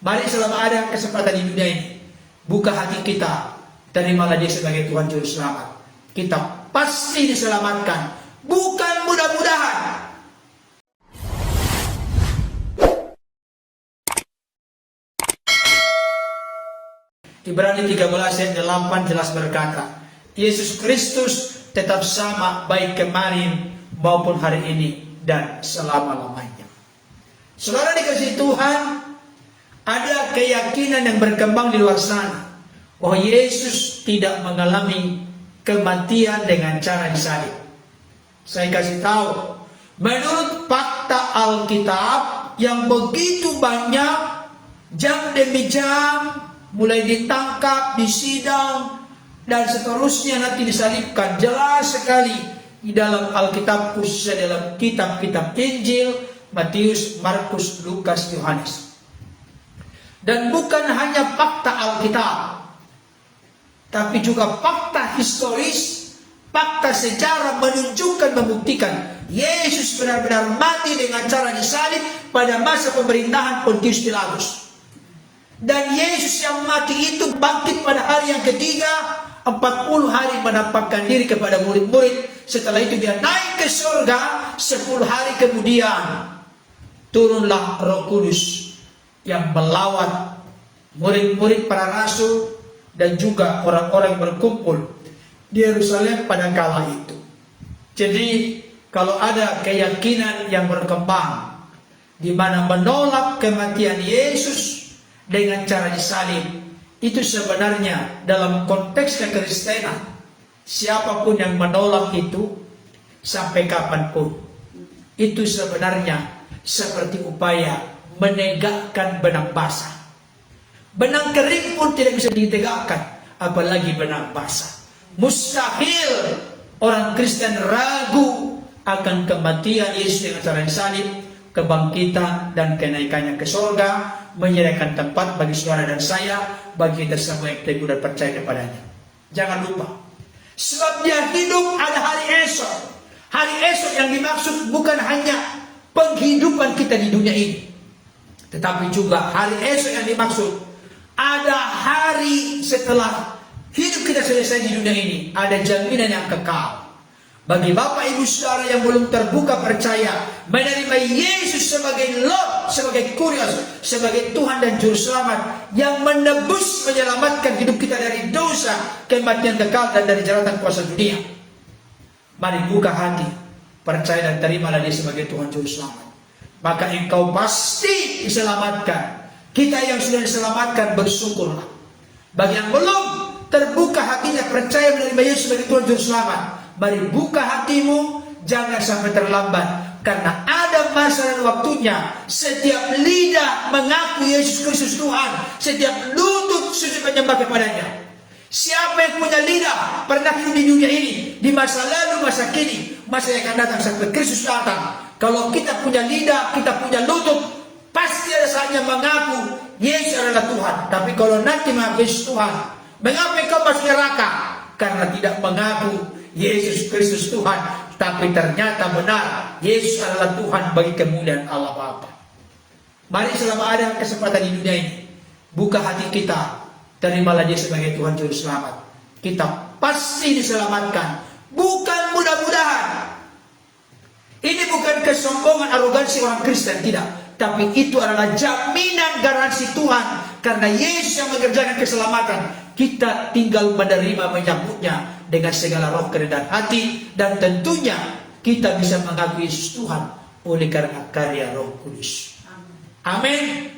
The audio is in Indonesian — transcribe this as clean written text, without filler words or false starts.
Mari selama ada kesempatan di dunia ini, buka hati kita, terimalah Dia sebagai Tuhan Juru Selamat. Kita pasti diselamatkan, bukan mudah-mudahan. Ibrani 13 ayat 8 jelas berkata, Yesus Kristus tetap sama baik kemarin maupun hari ini dan selama-lamanya. Saudara dikasihi Tuhan, ada keyakinan yang berkembang di luar sana bahwa Yesus tidak mengalami kematian dengan cara disalib. Saya kasih tahu, menurut fakta Alkitab yang begitu banyak, jam demi jam, mulai ditangkap, disidang, dan seterusnya nanti disalibkan. Jelas sekali di dalam Alkitab, khususnya dalam kitab-kitab Injil, Matius, Markus, Lukas, Yohanes. Dan bukan hanya fakta Alkitab, tapi juga fakta historis, fakta sejarah menunjukkan, membuktikan Yesus benar-benar mati dengan cara disalib pada masa pemerintahan Pontius Pilatus. Dan Yesus yang mati itu bangkit pada hari yang ketiga, 40 hari menampakkan diri kepada murid-murid. Setelah itu Dia naik ke surga. 10 hari kemudian turunlah Roh Kudus yang melawat murid-murid para rasul dan juga orang-orang yang berkumpul di Yerusalem pada kala itu. Jadi kalau ada keyakinan yang berkembang di mana menolak kematian Yesus dengan cara disalib, itu sebenarnya dalam konteks kekristenan, siapapun yang menolak itu sampai kapanpun, itu sebenarnya seperti upaya menegakkan benang basah. Benang kering pun tidak bisa ditegakkan, apalagi benang basah. Mustahil orang Kristen ragu akan kematian Yesus dengan cara disalib, kebangkitan dan kenaikannya ke surga, menyediakan tempat bagi saudara dan saya, bagi kita semua yang teguh dan percaya kepadanya. Jangan lupa, sebab Dia hidup, ada hari esok. Hari esok yang dimaksud bukan hanya penghidupan kita di dunia ini, tetapi juga hari esok yang dimaksud ada hari setelah hidup kita selesai di dunia ini, ada jaminan yang kekal. Bagi Bapak Ibu Saudara yang belum terbuka percaya, menerima Yesus sebagai Lord, sebagai Kurios, sebagai Tuhan dan Juru Selamat yang menebus, menyelamatkan hidup kita dari dosa, kematian kekal, dan dari jeratan kuasa dunia. Mari buka hati, percaya dan terimalah Dia sebagai Tuhan Juru Selamat. Maka engkau pasti diselamatkan. Kita yang sudah diselamatkan bersyukurlah. Bagi yang belum terbuka hatinya, percaya menerima Yesus sebagai Tuhan Juru Selamat, mari buka hatimu, jangan sampai terlambat. Karena ada masa dan waktunya, setiap lidah mengaku Yesus Kristus Tuhan, setiap lutut sujud menyembah kepadanya. Siapa yang punya lidah, pernah hidup di dunia ini, di masa lalu, masa kini, masa yang akan datang sampai Kristus datang. Kalau kita punya lidah, kita punya lutut, pasti ada saatnya mengaku Yesus adalah Tuhan. Tapi kalau nanti mengaku Yesus Tuhan, mengapa kau masuk neraka? Karena tidak mengaku Yesus Kristus Tuhan, tapi ternyata benar Yesus adalah Tuhan bagi kemuliaan Allah Bapa. Mari selama ada kesempatan di dunia ini, buka hati kita, terimalah Dia sebagai Tuhan Juru Selamat. Kita pasti diselamatkan, bukan mudah-mudahan. Ini bukan kesombongan, arogansi orang Kristen, tidak. Tapi itu adalah jaminan garansi Tuhan. Karena Yesus yang mengerjakan keselamatan, kita tinggal menerima, menyambutnya dengan segala roh kerendahan hati. Dan tentunya kita bisa mengaku Yesus Tuhan oleh karena karya Roh Kudus. Amin.